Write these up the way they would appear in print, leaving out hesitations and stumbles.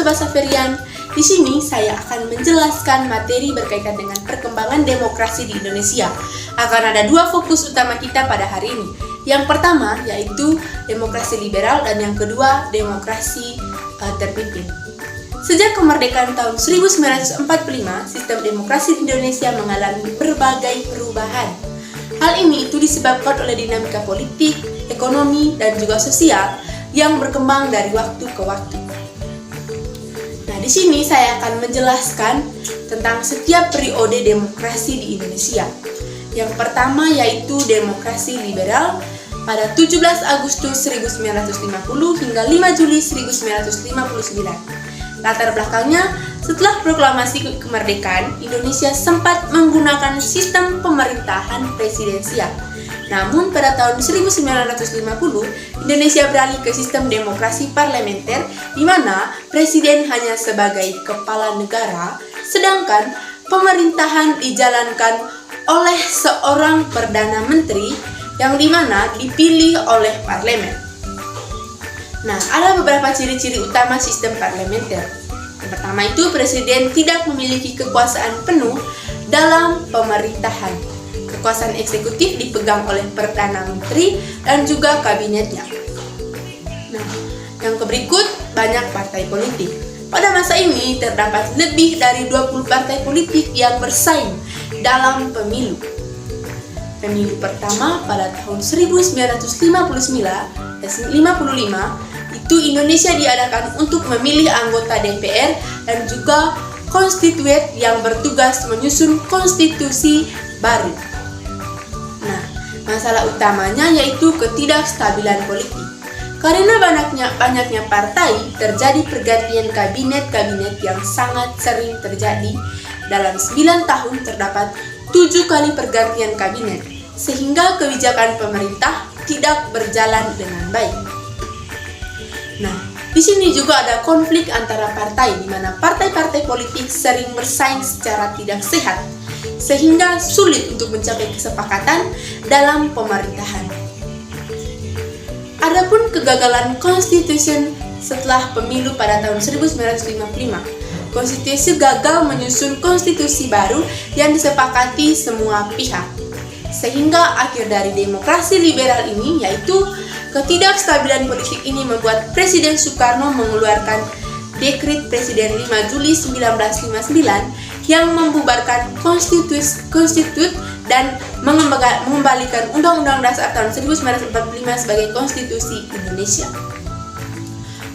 Sobat Saferian, di sini saya akan menjelaskan materi berkaitan dengan perkembangan demokrasi di Indonesia. Akan ada dua fokus utama kita pada hari ini. Yang pertama yaitu demokrasi liberal dan yang kedua demokrasi terpimpin. Sejak kemerdekaan tahun 1945, sistem demokrasi di Indonesia mengalami berbagai perubahan. Hal ini itu disebabkan oleh dinamika politik, ekonomi, dan juga sosial yang berkembang dari waktu ke waktu. Nah, di sini saya akan menjelaskan tentang setiap periode demokrasi di Indonesia. Yang pertama yaitu demokrasi liberal pada 17 Agustus 1950 hingga 5 Juli 1959. Latar belakangnya, setelah proklamasi kemerdekaan, Indonesia sempat menggunakan sistem pemerintahan presidensial. Namun pada tahun 1950, Indonesia beralih ke sistem demokrasi parlementer di mana presiden hanya sebagai kepala negara, sedangkan pemerintahan dijalankan oleh seorang perdana menteri yang dimana dipilih oleh parlemen. Nah, ada beberapa ciri-ciri utama sistem parlementer. Yang pertama itu, presiden tidak memiliki kekuasaan penuh dalam pemerintahan. Kekuasaan eksekutif dipegang oleh perdana menteri dan juga kabinetnya. Nah, yang berikut, banyak partai politik. Pada masa ini terdapat lebih dari 20 partai politik yang bersaing dalam pemilu. Pemilu pertama pada tahun 1955 itu Indonesia diadakan untuk memilih anggota DPR dan juga konstituen yang bertugas menyusun konstitusi baru. Nah, masalah utamanya yaitu ketidakstabilan politik. Karena banyaknya partai, terjadi pergantian kabinet yang sangat sering terjadi. Dalam 9 tahun terdapat 7 kali pergantian kabinet, sehingga kebijakan pemerintah tidak berjalan dengan baik. Nah, di sini juga ada konflik antara partai, di mana partai-partai politik sering bersaing secara tidak sehat, sehingga sulit untuk mencapai kesepakatan dalam pemerintahan. Adapun kegagalan konstitusi setelah pemilu pada tahun 1955, konstitusi gagal menyusun konstitusi baru yang disepakati semua pihak. Sehingga akhir dari demokrasi liberal ini yaitu ketidakstabilan politik ini membuat Presiden Soekarno mengeluarkan Dekret Presiden 5 Juli 1959 yang membubarkan konstitut dan mengembalikan Undang-Undang Dasar tahun 1945 sebagai konstitusi Indonesia.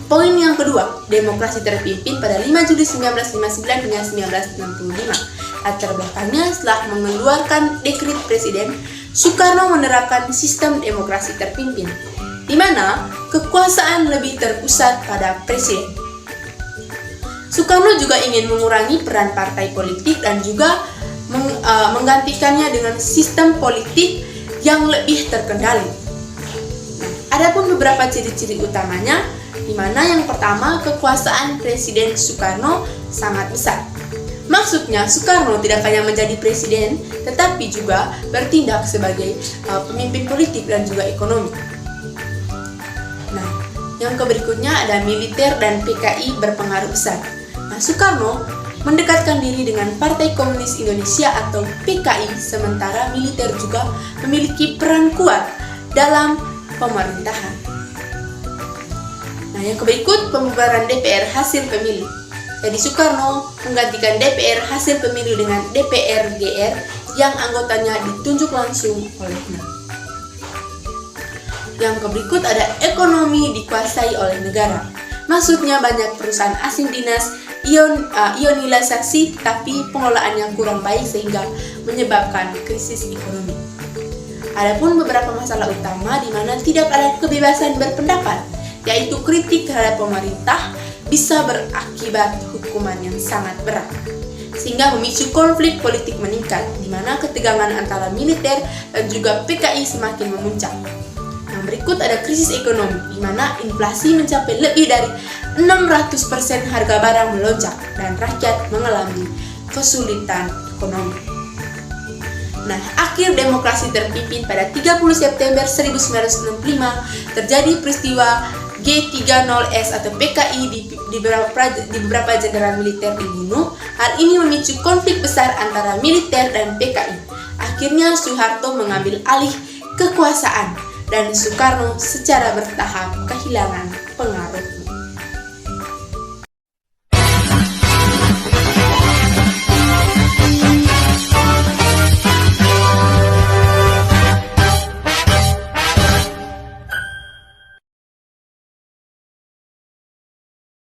Poin yang kedua, demokrasi terpimpin pada 5 Juli 1959 hingga 1965. Latar belakangnya, setelah mengeluarkan dekret presiden, Soekarno menerapkan sistem demokrasi terpimpin, di mana kekuasaan lebih terpusat pada presiden. Soekarno juga ingin mengurangi peran partai politik dan juga menggantikannya dengan sistem politik yang lebih terkendali. Adapun beberapa ciri-ciri utamanya, di mana yang pertama, kekuasaan Presiden Soekarno sangat besar. Maksudnya, Soekarno tidak hanya menjadi presiden, tetapi juga bertindak sebagai pemimpin politik dan juga ekonomi. Nah, yang berikutnya ada militer dan PKI berpengaruh besar. Nah, Soekarno mendekatkan diri dengan Partai Komunis Indonesia atau PKI, sementara militer juga memiliki peran kuat dalam pemerintahan. Nah, yang berikut, pembubaran DPR hasil pemilu. Jadi Soekarno menggantikan DPR hasil pemilu dengan DPR-GR yang anggotanya ditunjuk langsung olehnya. Yang berikut ada ekonomi dikuasai oleh negara. Maksudnya banyak perusahaan asing dinas ionilisasi tapi pengelolaannya kurang baik sehingga menyebabkan krisis ekonomi. Adapun beberapa masalah utama di mana tidak ada kebebasan berpendapat, yaitu kritik terhadap pemerintah bisa berakibat hukuman yang sangat berat, sehingga memicu konflik politik meningkat, di mana ketegangan antara militer dan juga PKI semakin memuncak. Yang berikut ada krisis ekonomi, di mana inflasi mencapai lebih dari 600%, harga barang melonjak, dan rakyat mengalami kesulitan ekonomi. Nah, akhir demokrasi terpimpin pada 30 September 1965 terjadi peristiwa G30S atau PKI di beberapa jenderal militer dibunuh. Hal ini memicu konflik besar antara militer dan PKI. Akhirnya Soeharto mengambil alih kekuasaan dan Soekarno secara bertahap kehilangan pengaruh.